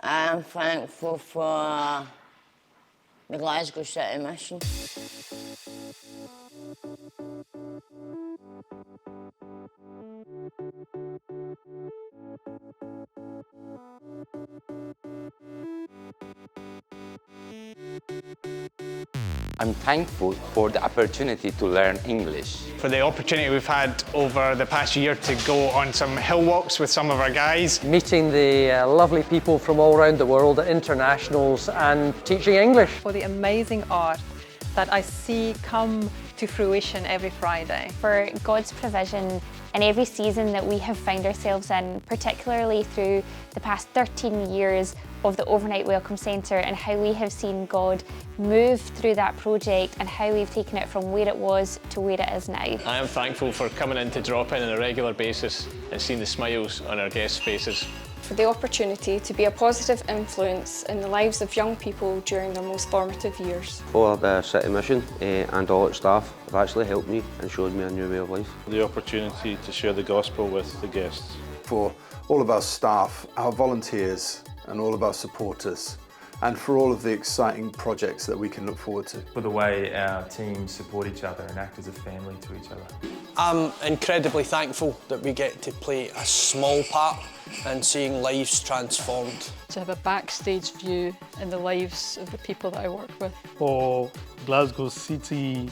I'm thankful for the Glasgow City Mission. I'm thankful for the opportunity to learn English. For the opportunity we've had over the past year to go on some hill walks with some of our guys. Meeting the lovely people from all around the world at internationals and teaching English. For the amazing art that I see come to fruition every Friday. For God's provision in every season that we have found ourselves in, particularly through the past 13 years of the Overnight Welcome Centre, and how we have seen God move through that project and how we've taken it from where it was to where it is now. I am thankful for coming in to drop in on a regular basis and seeing the smiles on our guests' faces. For the opportunity to be a positive influence in the lives of young people during their most formative years. For the City Mission and all its staff have actually helped me and showed me a new way of life. The opportunity to share the gospel with the guests. For all of our staff, our volunteers and all of our supporters, and for all of the exciting projects that we can look forward to. For the way our teams support each other and act as a family to each other. I'm incredibly thankful that we get to play a small part in seeing lives transformed. To have a backstage view in the lives of the people that I work with. For Glasgow City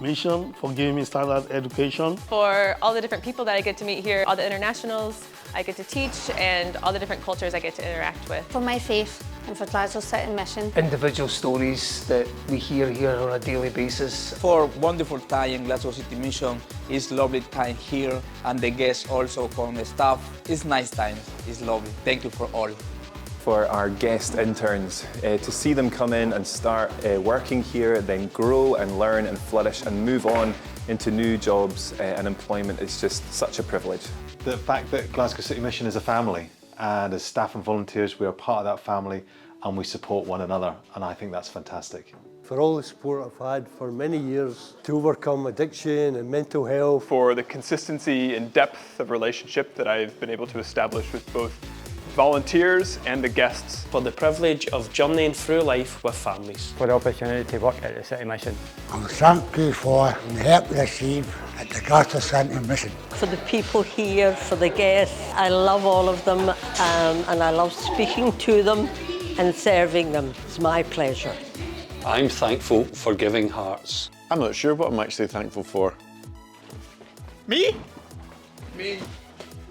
Mission, for giving me standard education. For all the different people that I get to meet here, all the internationals I get to teach, and all the different cultures I get to interact with. For my faith and for Glasgow City Mission. Individual stories that we hear here on a daily basis. For wonderful time in Glasgow City Mission, it's lovely time here, and the guests also from the staff. It's nice time, it's lovely. Thank you for all. For our guest interns, to see them come in and start working here, then grow and learn and flourish and move on into new jobs and employment is just such a privilege. The fact that Glasgow City Mission is a family, and as staff and volunteers we are part of that family and we support one another, and I think that's fantastic. For all the support I've had for many years to overcome addiction and mental health. For the consistency and depth of relationship that I've been able to establish with both volunteers and the guests. For the privilege of journeying through life with families. For the opportunity to work at the City Mission. I'm thankful for the help received at the Glasgow City Mission. For the people here, for the guests, I love all of them and I love speaking to them and serving them. It's my pleasure. I'm thankful for Giving Hearts. I'm not sure what I'm actually thankful for. Me? Me.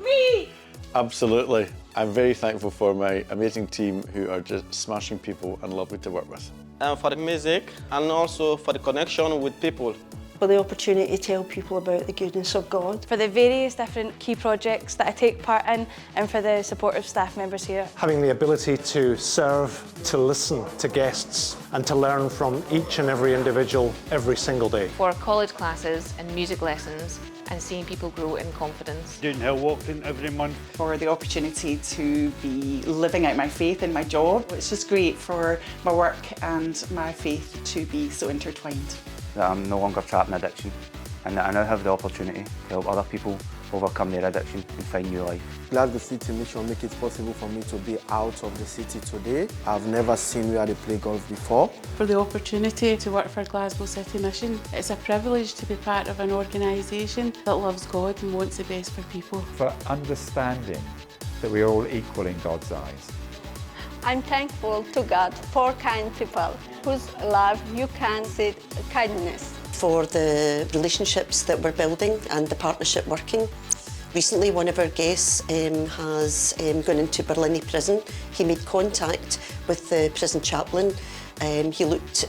Me! Absolutely. I'm very thankful for my amazing team who are just smashing people and lovely to work with. And for the music and also for the connection with people. For the opportunity to tell people about the goodness of God. For the various different key projects that I take part in, and for the supportive staff members here. Having the ability to serve, to listen to guests and to learn from each and every individual every single day. For college classes and music lessons and seeing people grow in confidence. Doing hill walking every month. For the opportunity to be living out my faith in my job. It's just great for my work and my faith to be so intertwined. That I'm no longer trapped in addiction, and that I now have the opportunity to help other people overcome their addiction and find new life. Glasgow City Mission make it possible for me to be out of the city today. I've never seen where they play golf before. For the opportunity to work for Glasgow City Mission, it's a privilege to be part of an organisation that loves God and wants the best for people. For understanding that we are all equal in God's eyes. I'm thankful to God for kind people whose love you can see kindness. For the relationships that we're building and the partnership working. Recently, one of our guests has gone into Berlin prison. He made contact with the prison chaplain. He looked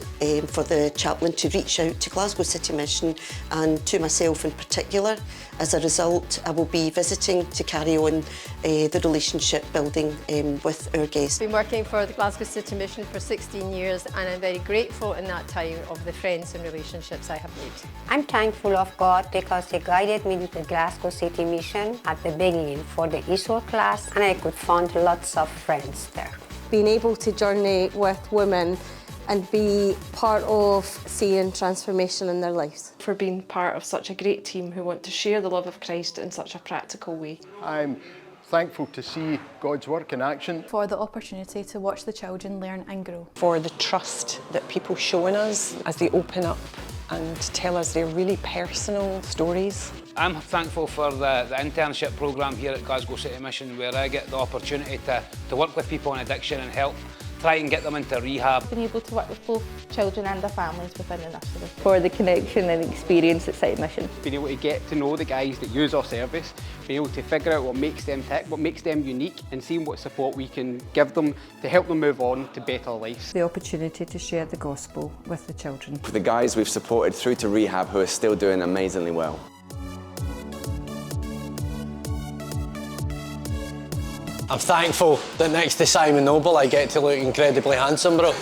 for the chaplain to reach out to Glasgow City Mission and to myself in particular. As a result, I will be visiting to carry on the relationship building with our guests. I've been working for the Glasgow City Mission for 16 years and I'm very grateful in that time of the friends and relationships I have made. I'm thankful of God because He guided me to the Glasgow City Mission at the beginning for the ESOL class, and I could find lots of friends there. Being able to journey with women and be part of seeing transformation in their lives. For being part of such a great team who want to share the love of Christ in such a practical way. I'm thankful to see God's work in action. For the opportunity to watch the children learn and grow. For the trust that people show in us as they open up and tell us their really personal stories. I'm thankful for the internship programme here at Glasgow City Mission, where I get the opportunity to work with people on addiction and help try and get them into rehab. Being able to work with both children and their families within the nursery. For the connection and experience at City Mission. Being able to get to know the guys that use our service, being able to figure out what makes them tick, what makes them unique, and seeing what support we can give them to help them move on to better lives. The opportunity to share the gospel with the children. For the guys we've supported through to rehab who are still doing amazingly well. I'm thankful that next to Simon Noble I get to look incredibly handsome, bro.